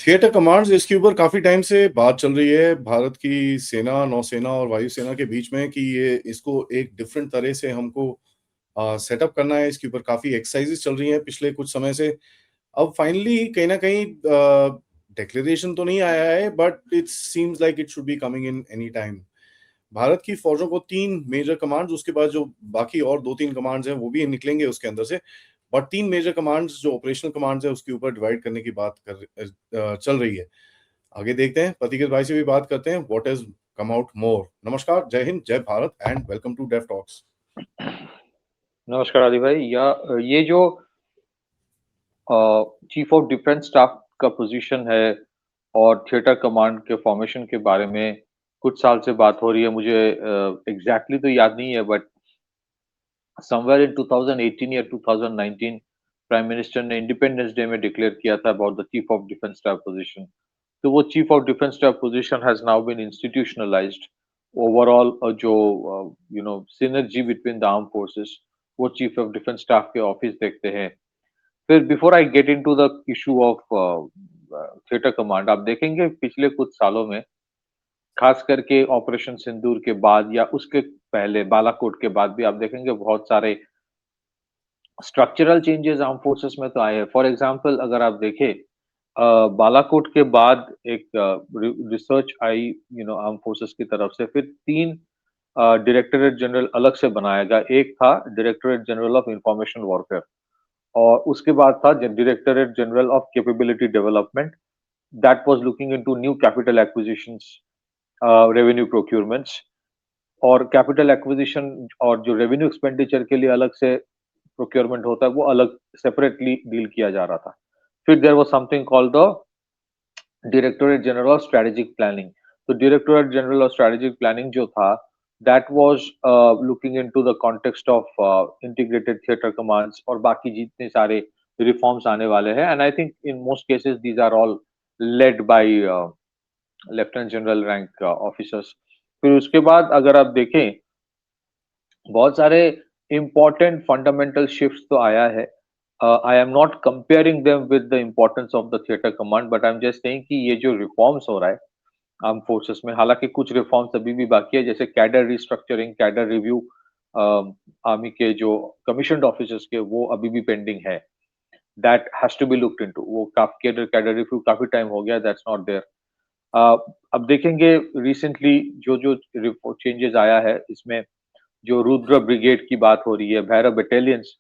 Theatre commands इसके ऊपर काफ़ी टाइम से बात चल रही है भारत की सेना, नौसेना और वायुसेना के बीच में कि ये इसको एक डिफरेंट तरह से हमको सेटअप करना है। इसके ऊपर काफ़ी एक्सरसाइज़ेज़ चल रही हैं पिछले कुछ समय से। अब फाइनली कहीं न कहीं डिक्लेरेशन तो नहीं आया है but it seems like it should be coming in any time. Bharat की फ़ौजों को 3 मेजर कमांड्स उसके बाद जो बाकी और 2-3 कमांड्स हैं वो भी निकलेंगे उसके अंदर से। बट 3 मेजर कमांड्स जो ऑपरेशनल कमांड्स हैं उसके ऊपर डिवाइड करने की बात चल रही है। आगे देखते हैं, प्रतिकेत भाई से भी बात करते हैं, what has come out more. नमस्कार, जय हिंद, जय Bharat and welcome to Def Talks. नमस्कार आदि भाई। ये जो चीफ ऑफ डिफेंस स्टाफ का पोजीशन है और थिएटर कमांड के फॉर्मेशन के बारे में कुछ साल से बात हो रही है। मुझे एग्जैक्टली तो याद नहीं है, बट समवेयर इन 2018 या 2019 प्राइम मिनिस्टर ने इंडिपेंडेंस डे में डिक्लेयर किया था about the chief of defence staff position. तो वो chief of defence staff position has now been institutionalised. Overall जो synergy between the arm forces, वो चीफ ऑफ डिफेंस स्टाफ के office देखते हैं। फिर before I get into the issue of theatre command, आप देखेंगे पिछले कुछ सालों में, खास करके ऑपरेशन सिंदूर के बाद या उसके पहले बालाकोट के बाद भी आप देखेंगे बहुत सारे स्ट्रक्चरल चेंजेस आर्म फोर्सेस में तो आए हैं। फॉर एग्जांपल अगर आप देखें, बालाकोट के बाद एक रिसर्च आई आर्म फोर्सेस की तरफ से। फिर 3 डायरेक्टरेट जनरल अलग से बनाया गया। एक था directorate general of information warfare, और उसके बाद था directorate general of capability development, that was looking into new capital acquisitions, revenue procurements. और कैपिटल एक्विजिशन और जो रेवेन्यू एक्सपेंडिचर के लिए अलग से प्रोक्योरमेंट होता है, वो अलग सेपरेटली डील किया जा रहा था। फिर there was something called the directorate general of strategic planning. तो directorate general of strategic planning जो था, that was looking into the context of integrated theatre commands और बाकी जितने सारे रिफॉर्म्स आने वाले हैं। And I think in most cases these are all led by lieutenant general rank officers. फिर उसके बाद अगर आप देखें, बहुत सारे इम्पोर्टेंट फंडामेंटल शिफ्ट्स तो आया है। I am not comparing them with the importance of the theatre command, but I am just saying कि ये जो रिफॉर्म्स हो रहा है आर्म फोर्सेस में, हालांकि कुछ रिफॉर्म्स अभी भी बाकी है, जैसे cadre restructuring, cadre review, army के जो कमीशन्ड ऑफिसर्स के, वो अभी भी पेंडिंग है। That has to be looked into. वो कैडर कैडर रिव्यू काफी टाइम हो गया, दैट्स नॉट देयर। अब देखेंगे रिसेंटली जो जो चेंजेस आया है इसमें, जो रुद्र ब्रिगेड की बात हो रही है, भैरव बटालियंस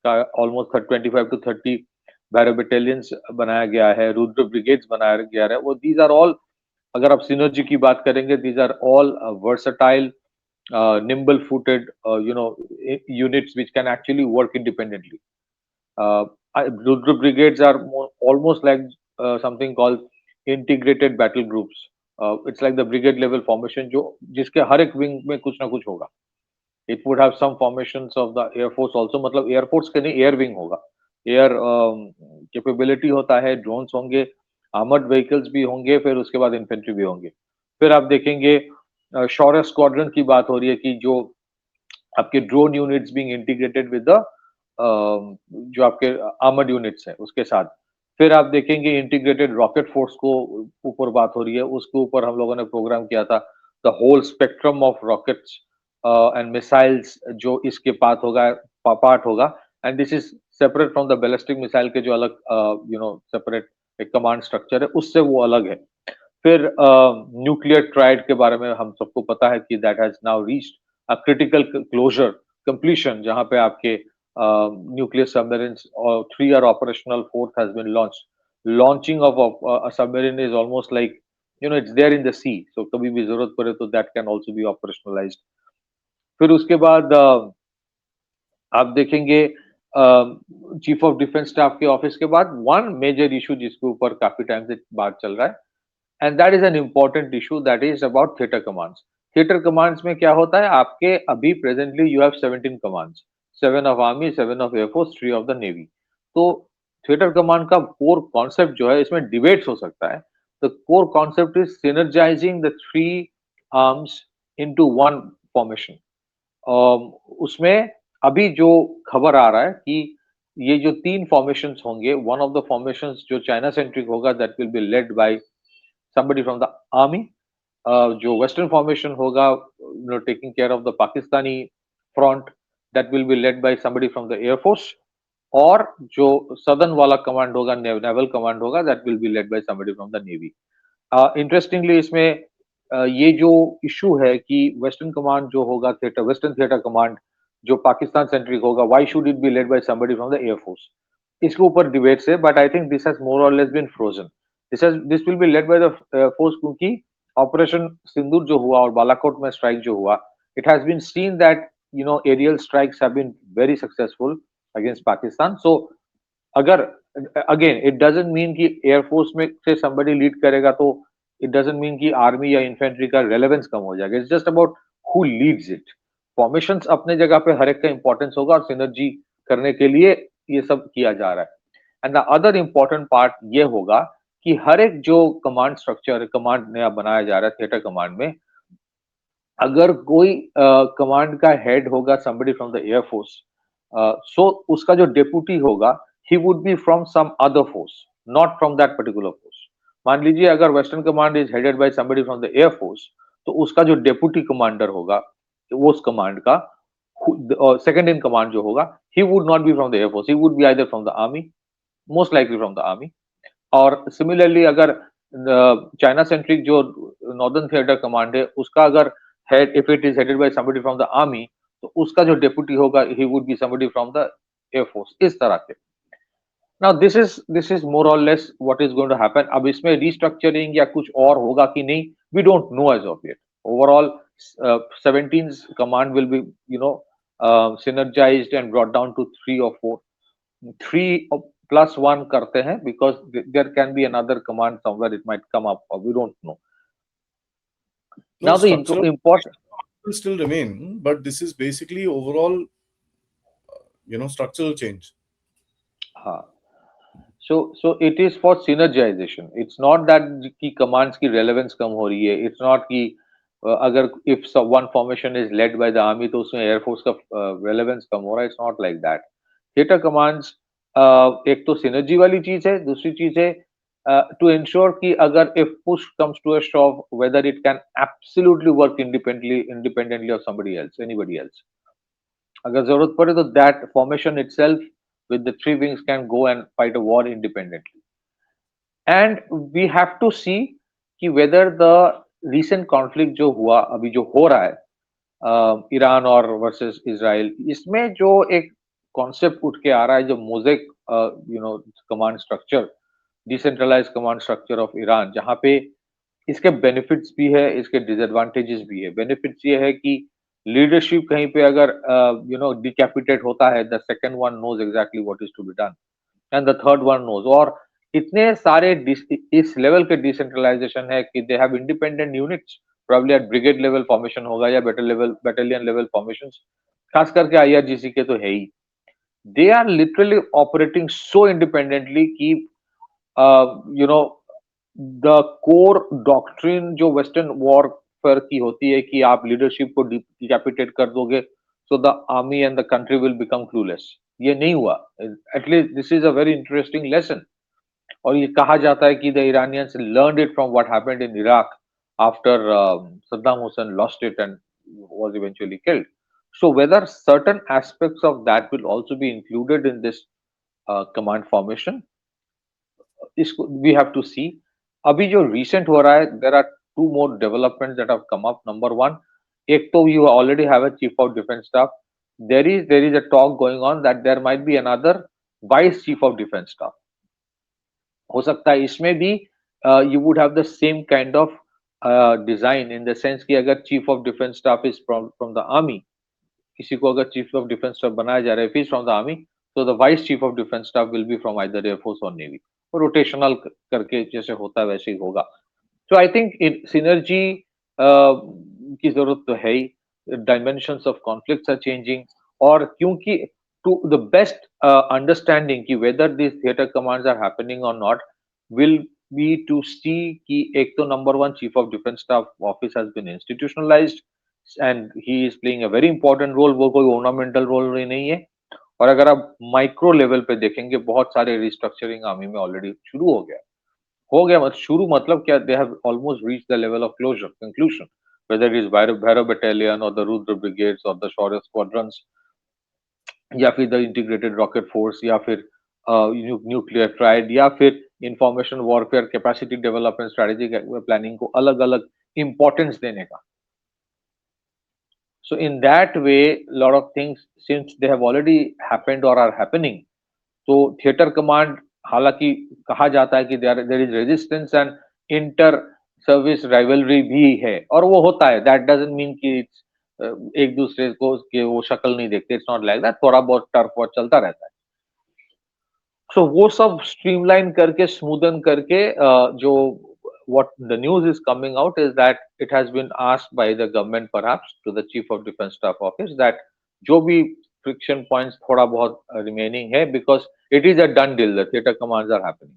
का ऑलमोस्ट 25 टू 30 भैरव बटालियंस बनाया गया है, रुद्र ब्रिगेड्स बनाया गया है। वो दीज आर ऑल, अगर आप सिनर्जी की बात करेंगे, these are all versatile, nimble footed, units which can actually work independently. Rudra brigades are almost like something called integrated battle groups. It's like the brigade level formation, जो जिसके हर एक wing में कुछ ना कुछ होगा। It would have some formations of the air force also, मतलब air force के नहीं, एयर विंग होगा, एयर कैपेबिलिटी होता है, ड्रोन्स होंगे, आर्मर्ड व्हीकल्स भी होंगे, फिर उसके बाद इन्फेंट्री भी होंगे। फिर आप देखेंगे शौर्य स्क्वाड्रन की बात हो रही है कि जो आपके drone units being integrated with the जो आपके आर्मर्ड यूनिट्स हैं उसके साथ। फिर आप देखेंगे इंटीग्रेटेड रॉकेट फोर्स को ऊपर बात हो रही है, उसके ऊपर हम लोगों ने प्रोग्राम किया था, the whole spectrum of rockets and missiles, जो इसके पार्ट होगा। And this is separate from the ballistic missile के जो अलग सेपरेट एक कमांड स्ट्रक्चर है, उससे वो अलग है। फिर न्यूक्लियर ट्राइड के बारे में हम सबको पता है कि that has now reached a critical closure completion, जहां पे आपके न्यूक्लियर सबमरीन्स और 3 are operational, fourth has been launched. Launching of a submarine is almost like it's there in the sea, so कभी भी जरूरत पड़े तो that can also be operationalised. फिर उसके बाद आप देखेंगे चीफ ऑफ डिफेंस स्टाफ के ऑफिस के बाद वन मेजर इशू जिसके ऊपर काफी टाइम से बात चल रहा है, and that is an important issue, that is about theatre commands. Theatre commands में क्या होता है, आपके अभी presently you have 17 commands, 7 of army, 7 of air force, 3 of the navy. तो थिएटर कमांड का कोर कॉन्सेप्ट जो है, इसमें डिबेट्स हो सकता है। The core concept is synergising the 3 arms into one formation. उसमें अभी जो खबर आ रहा है कि ये जो 3 फॉर्मेशंस होंगे, वन ऑफ द फॉर्मेशंस जो चाइना सेंट्रिक होगा that will be led by somebody from the army. जो वेस्टर्न फॉर्मेशन होगा, taking care of the Pakistani front, that will be led by somebody from the air force, और जो southern वाला command होगा, naval command होगा, that will be led by somebody from the navy. Interestingly इसमें ये जो issue है कि वेस्टर्न कमांड जो होगा, थिएटर वेस्टर्न थिएटर कमांड जो पाकिस्तान सेंट्रिक होगा, why should it be led by somebody from the air force? इसके ऊपर डिबेट्स है, but I think this has more और less been frozen. This will be led by the force, क्योंकि operation Sindoor जो हुआ और बालाकोट में स्ट्राइक जो हुआ, it has been seen that aerial strikes have been very successful against Pakistan. So अगर again it doesn't mean कि एयरफोर्स में से somebody लीड करेगा तो इट डजंट मीन कि आर्मी या इन्फेंट्री का रेलेवेंस कम हो जाएगा। It's just about who Leeds it. Formations अपने जगह पे हर एक का इंपॉर्टेंस होगा, और सिनर्जी करने के लिए ये सब किया जा रहा है। And the other important part ये होगा कि हर एक जो कमांड स्ट्रक्चर कमांड नया बनाया जा रहा है थिएटर कमांड में, अगर कोई कमांड का हेड होगा somebody from the air force, सो उसका जो डेप्यूटी होगा, he would be from some other force, not from that particular force। मान लीजिए अगर western command is headed bye somebody from the air force, तो उसका जो डेप्यूटी कमांडर होगा वो उस कमांड का सेकंड इन कमांड जो होगा, he would not be from the air force, he would be either from the army, most likely from the army। और सिमिलरली अगर चाइना सेंट्रिक जो नॉर्दर्न थिएटर कमांड है, उसका अगर head if it is headed by somebody from the army, तो उसका जो deputy होगा, he would be somebody from the air force, इस तरह के। नाउ दिस इज मोर और less what is going to happen. अब इसमें रीस्ट्रक्चरिंग या कुछ और होगा कि नहीं, we don't know as of yet. Overall 17 command will be synergized and brought down to 3 or 4, 3 plus 1 करते हैं, because there can be another command somewhere, it might come up, or we don't know। No, Now the structural important, will still remain, but this is basically overall, structural change. हाँ, so it is for synergization, it's not that कि commands की relevance कम हो रही है, it's not कि अगर if one formation is led by the army तो उसमें air force का relevance कम हो रहा है, it's not like that। theater commands एक तो synergy वाली चीज है, दूसरी चीज है to ensure कि अगर if push comes to a shove, whether it can absolutely work independently of somebody else, anybody else। अगर जरूरत पड़े तो that formation itself with the 3 wings can go and fight a war independently। And we have to see कि whether the recent conflict जो हुआ, अभी जो हो रहा है ईरान और वर्सेस इजराइल, इसमें जो एक कॉन्सेप्ट उठ के आ रहा है, जो mosaic command structure, decentralised command structure of Iran, जहाँ पे इसके बेनिफिट्स भी है, इसके डिसएडवांटेजेस भी है। बेनिफिट्स ये है कि लीडरशिप कहीं पे अगर डिकैपिटेट होता है, the second one knows exactly what is to be done, and the third one knows. और इतने सारे इस लेवल के डिसेंट्रलाइजेशन है कि they have independent units, probably at brigade level formation होगा या बैटालियन लेवल फॉर्मेशंस, खास करके आईआरजीसी के तो है ही। They are literally operating so independently कि द कोर डॉक्ट्रिन जो वेस्टर्न वॉरफेयर की होती है कि आप लीडरशिप को डिकैपिटेट कर दोगे, so the army and the country will become clueless, ये नहीं हुआ। At least this is a very interesting lesson. और ये कहा जाता है कि the Iranians learned it from what happened in Iraq after Saddam Hussain lost it and was eventually killed। So whether certain aspects of that will also be included in this command formation, इसको we have to see। अभी जो recent हो रहा है, there are 2 more developments that have come up। Number 1, एक तो you already have a chief of defense staff। There is a talk going on that there might be another vice chief of defense staff। हो सकता है इसमें भी you would have the same kind of design, in the sense कि अगर chief of defense staff is from the army, किसी को अगर चीफ ऑफ डिफेंस स्टाफ बनाया जा रहा है, इफ फ्रॉम द आर्मी, तो the vice chief of defence staff will be from either air force और नेवी। रोटेशनल करके जैसे होता है वैसे ही होगा। तो आई थिंक सिनर्जी की जरूरत तो है ही। Dimensions of conflicts are changing, और क्योंकि टू द बेस्ट अंडरस्टैंडिंग कि whether this theatre commands are happening और not will be to see कि एक तो number 1 chief of defence staff office has been institutionalised and he is playing a very important role. वो कोई ornamental role नहीं है। और अगर आप माइक्रो लेवल पे देखेंगे बहुत सारे रिस्ट्रक्चरिंग आर्मी में ऑलरेडी शुरू हो गया मत शुरू मतलब क्या, they have almost reached the level of closure conclusion, whether it is Bhairav Battalion or the Rudra Brigades or the Shaurya Squadrons या फिर द इंटीग्रेटेड रॉकेट फोर्स या फिर न्यूक्लियर ट्राइड या फिर information warfare capacity development strategy planning को अलग अलग importance देने का. So in that way, lot of things since they have already happened or are happening, तो थिएटर कमांड हालांकि कहा जाता है कि there is resistance and inter service rivalry भी है और वो होता है. दैट डजंट मीन कि एक दूसरे को के वो शक्ल नहीं देखते. It's not like that. थोड़ा बहुत टर्फ वॉर चलता रहता है. सो वो सब स्ट्रीमलाइन करके स्मूदन करके जो what the news is coming out is that it has been asked by the government perhaps to the chief of defense staff office that जो भी friction points थोड़ा बहुत remaining है because it is a done deal, the theater commands are happening,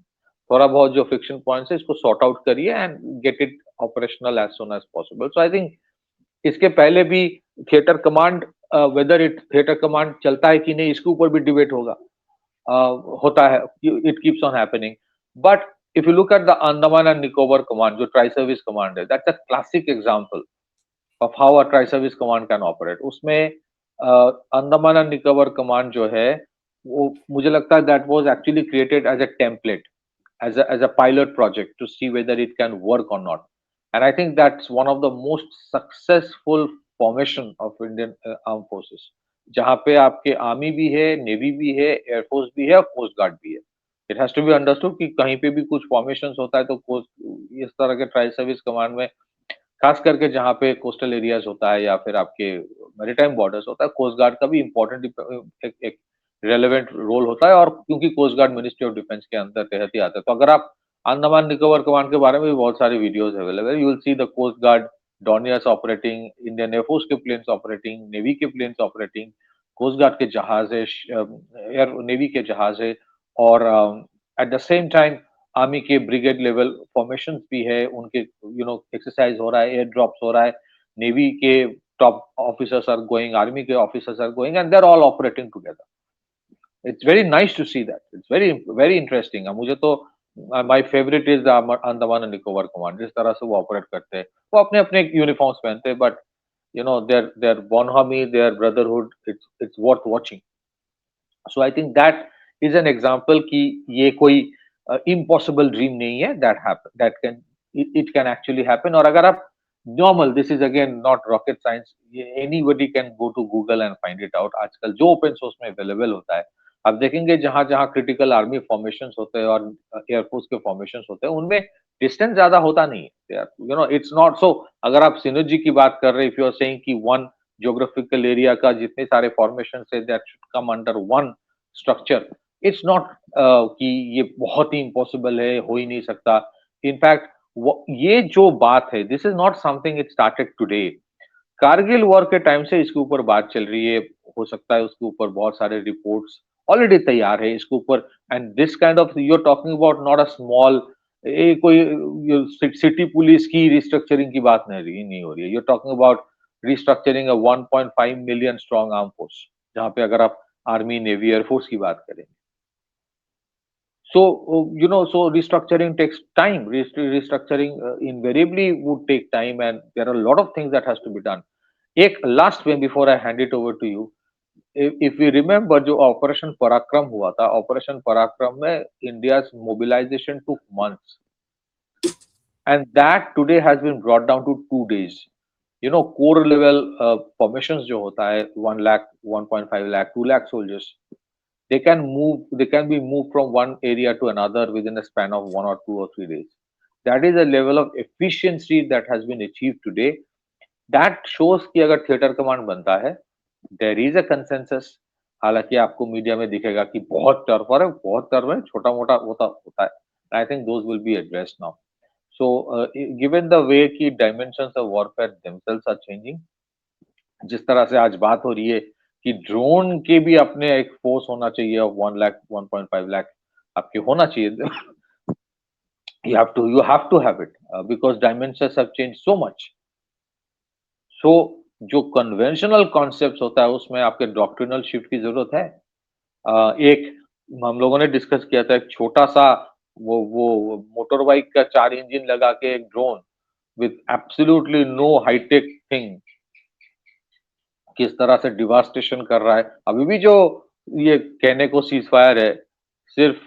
थोड़ा बहुत जो friction points है इसको sort out करिए and get it operational as soon as possible. So I think इसके पहले भी theatre command whether it theater command चलता है कि नहीं इसके ऊपर भी डिबेट होगा. होता है, it keeps on happening. But if you look at the Andaman and Nicobar command, जो ट्राई सर्विस कमांड है, that's a classic example of how a tri-service command can operate. उसमें अंडमान एंड निकोबार कमांड जो है वो मुझे लगता है that was actually created as a template, as a pilot project to see whether it can work or not. And I think that's one of the most successful formation of Indian armed forces. जहाँ पे आपके army भी है, navy भी है, air force भी है और कोस्ट गार्ड भी है. It has to be understood कि कहीं पे भी कुछ फॉर्मेशन होता है तो कोस्ट इस तरह के ट्राई सर्विस कमांड में खास करके जहाँ पे कोस्टल एरियाज होता है या फिर आपके मैरीटाइम बॉर्डर्स होता है, कोस्ट गार्ड का भी इम्पोर्टेंट एक रेलेवेंट रोल होता है. और क्योंकि coast guard ministry of defence के अंदर तहत ही आता है, तो अगर आप अंडमान निकोबार कमांड के बारे में भी बहुत सारे videos available, you will see the coast guard Dorniers operating, Indian air force के प्लेन्स ऑपरेटिंग, नेवी के प्लेन्स ऑपरेटिंग, कोस्ट गार्ड के जहाज है, एयर नेवी के जहाज है, और at the same time army के ब्रिगेड लेवल फॉर्मेशंस भी है, उनके एक्सरसाइज हो रहा है, एयर ड्रॉप्स हो रहा है, नेवी के top officers are going, army के officers are going and they are all operating together. It's very nice to see that. It's very very interesting. मुझे तो my favourite is Andaman and Nicobar command. जिस तरह से वो ऑपरेट करते हैं, वो अपने अपने यूनिफॉर्म्स पहनते हैं, but their bonhomie, their brotherhood, it's worth watching. So I think that is an example कि ये कोई impossible dream नहीं है. It can actually happen. और अगर आप normal, this is again not rocket science, anybody can go to Google and find it out. आजकल जो open source में available होता है, आप देखेंगे जहां जहां क्रिटिकल आर्मी फॉर्मेशंस होते हैं और एयरफोर्स के फॉर्मेशंस होते हैं, उनमें डिस्टेंस ज्यादा होता नहीं है. It's not so. अगर आप सिनर्जी की बात कर रहे हैं, इफ यू आर सेइंग कि वन ज्योग्राफिकल एरिया का जितने सारे फॉर्मेशन है that should come under one structure, it's not कि ये बहुत ही इम्पॉसिबल है, हो ही नहीं सकता. इनफैक्ट ये जो बात है, this is not something it started today. Kargil war के टाइम से इसके ऊपर बात चल रही है. हो सकता है उसके ऊपर बहुत सारे रिपोर्ट्स ऑलरेडी तैयार है इसके ऊपर. And this kind of you are talking about not a small, कोई सिटी पुलिस की रिस्ट्रक्चरिंग की बात नहीं हो रही है. You are talking about restructuring 1.5 million strong arm force, जहां पे अगर आप आर्मी, नेवी, एयरफोर्स की बात करें. So, so restructuring takes time. Restructuring invariably would take time, and there are a lot of things that has to be done. एक last way before I hand it over to you, if we remember जो operation पराक्रम हुआ था, operation पराक्रम में India's mobilization took months, and that today has been brought down to 2 days. Core level formations जो होता है 1 lakh, 1.5 lakh, 2 lakh soldiers, they can be moved from one area to another within a span of 1 or 2 or 3 days. That is a level of efficiency that has been achieved today. That shows कि अगर theatre command बनता है, there is a consensus. हालांकि आपको media में दिखेगा कि बहुत टर्फ है, छोटा मोटा होता है. I think those will be addressed now. So given the way कि dimensions of warfare themselves are changing, जिस तरह से आज बात हो रही है कि ड्रोन के भी अपने एक फोर्स होना चाहिए ऑफ 1 लाख, 1.5 लाख आपके होना चाहिए. you have to have it because dimensions have changed so much. So जो कन्वेंशनल कॉन्सेप्ट्स होता है उसमें आपके डॉक्ट्रिनल शिफ्ट की जरूरत है. एक हम लोगों ने डिस्कस किया था, एक छोटा-सा वो मोटर बाइक का 4 इंजन लगा के एक drone with absolutely no high tech thing किस तरह से डिवास्टेशन कर रहा है। अभी भी जो ये कहने को सीज़फायर है, सिर्फ़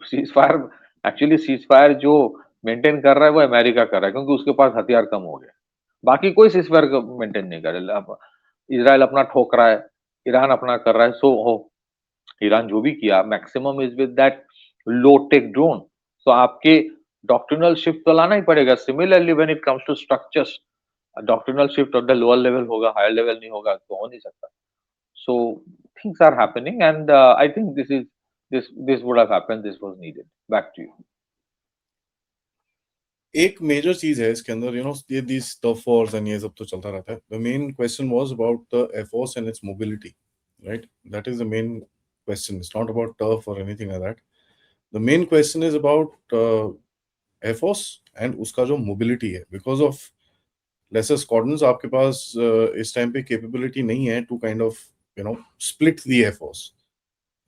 सीज़फायर एक्चुअली सीज़फायर जो मेंटेन कर रहा है वो अमेरिका कर रहा है क्योंकि उसके पास हथियार कम हो गए। बाकी कोई सीज़फायर क मेंटेन नहीं कर रहा है। अब इज़राइल अपना ठोक रहा है, ईरान अपना कर रहा है, सो हो ईरान जो भी किया maximum is with that low tech drone. So आपके डॉक्ट्रिनल शिफ्ट तो लाना ही पड़ेगा। Similarly when it comes to structures doctrinal shift of the lower level होगा, हायर लेवल नहीं होगा तो हो नहीं सकता। So things are happening, and I think this would have happened. This was needed. Back to you. एक major चीज है इसके अंदर, ये these टफ वॉर्स एंड ये सब तो चलता रहता है. The main question was about the air force and it's mobility, right? That is the main question. It's not about turf or anything like that. The main question is about Air Force and उसका जो mobility है. Because of lesser squadrons, आपके पास इस time पे capability नहीं है to kind of split the Air Force.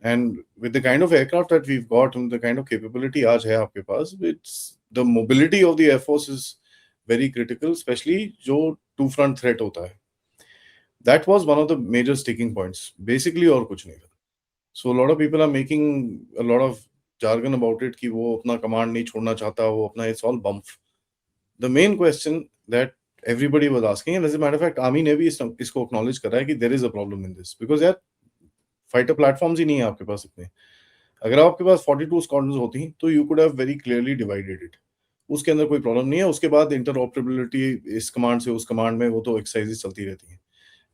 And with the kind of aircraft that we've got and the kind of capability आज है आपके पास, it's the mobility of the Air Force is very critical, especially जो two front threat होता है. That was one of the major sticking points. Basically और कुछ नहीं था. So a lot of people are making a lot of jargon about it कि वो अपना कमांड नहीं छोड़ना चाहता, वो अपना it's all bump. The main question that everybody was asking, and as a matter of fact, army ने भी इसको acknowledge करा है कि there is a problem in this, because यार फाइटर प्लेटफॉर्म्स ही नहीं है आपके पास इतने. अगर आपके पास 42 स्क्वाड्रंस होती तो you could have very clearly divided it. उसके अंदर कोई प्रॉब्लम नहीं है. उसके बाद इंटरऑपरेबिलिटी इस कमांड से उस कमांड में वो तो एक्सरसाइजेस चलती रहती हैं,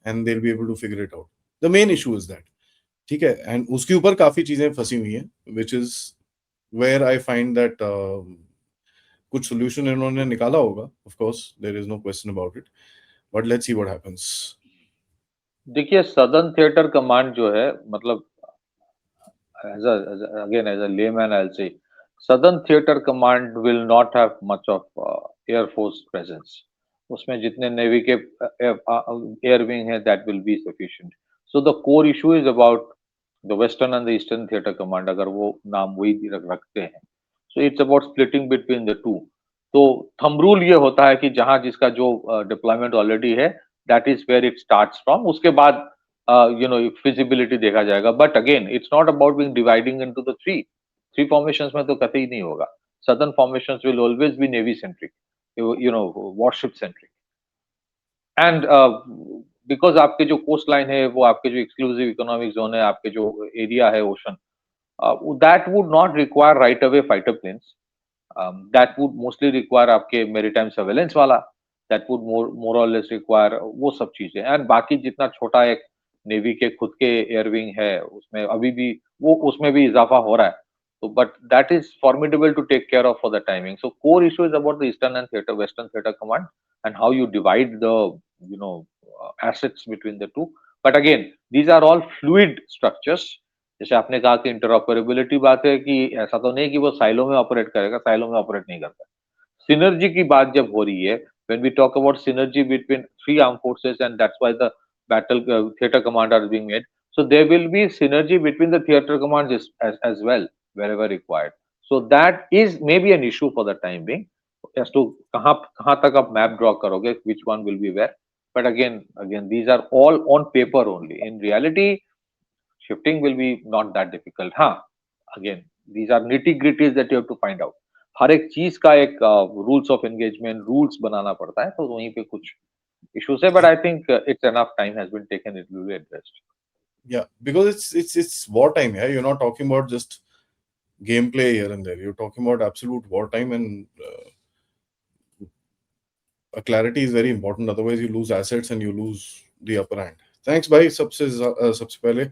and they will be able to figure it out. The main issue is that, ठीक है, एंड उसके ऊपर काफी चीजें फंसी हुई हैं, which is where I find that कुछ सोल्यूशन इन्होंने निकाला होगा. Of course there is no question about it, but let's see what happens. देखिए सदर्न थिएटर कमांड जो है मतलब as a layman I'll say Southern Theater Command will not have much of Air Force presence. उसमें जितने navy के air wing है that will be sufficient. So the core issue is about the Western and the Eastern Theater Command अगर वो नाम वही रखते हैं. So it's about splitting between the two. तो थंब रूल ये होता है कि जहां जिसका जो डिप्लॉयमेंट ऑलरेडी है that is where it starts from. उसके बाद फिजिबिलिटी देखा जाएगा. But again it's not about being dividing into the three formations में तो कतई नहीं होगा. Southern formations will always be navy centric, worship centric. And because आपके जो कोस्ट लाइन है वो आपके जो एक्सक्लूसिव इकोनॉमिक जोन है, आपके जो एरिया है ocean, that would not require right away fighter planes. That would mostly require आपके मेरीटाइम सर्वेलेंस वाला. दैट वुड मोर और लेस रिक्वायर वो सब चीजें. एंड बाकी जितना छोटा एक नेवी के खुद के एयर विंग है उसमें अभी भी वो उसमें भी इजाफा हो रहा है. तो but that is formidable to take care of for the timing. So core issue is about the eastern and theatre western theatre command and how you divide the you know assets between the two. But again, these are all fluid structures. जैसे आपने कहा कि interoperability बात है कि ऐसा तो नहीं कि वो साइलो में ऑपरेट करेगा, साइलो में ऑपरेट नहीं करता. सिनर्जी की बात जब हो रही है, when we talk about synergy between three armed forces, and that's why the battle theater command are being made. So there will be synergy between the theater commands as well wherever required. So that is maybe an issue for the time being as to कहाँ तक आप map draw करोगे, which one will be where. But again, these are all on paper only. In reality, shifting will be not that difficult. हाँ, again, these are nitty gritties that you have to find out. हर एक चीज का एक rules of engagement rules बनाना पड़ता है, तो वहीं पे कुछ इश्यूज है. But I think it's enough time has been taken, it will be addressed. Yeah, because it's wartime. Yeah, you're not talking about just gameplay here and there. You're talking about absolute wartime, and clarity is very important. Otherwise, you lose assets and you lose the upper hand. Thanks, भाई. सबसे पहले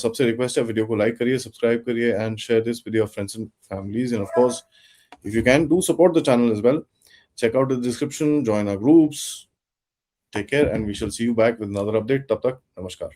सबसे request है, video को like करिए, subscribe करिए, and share this with your friends and families. End of course, if you can, do support the channel as well. Check out the description, join our groups. Take care, and we shall see you back with another update. Tab tak, namaskar.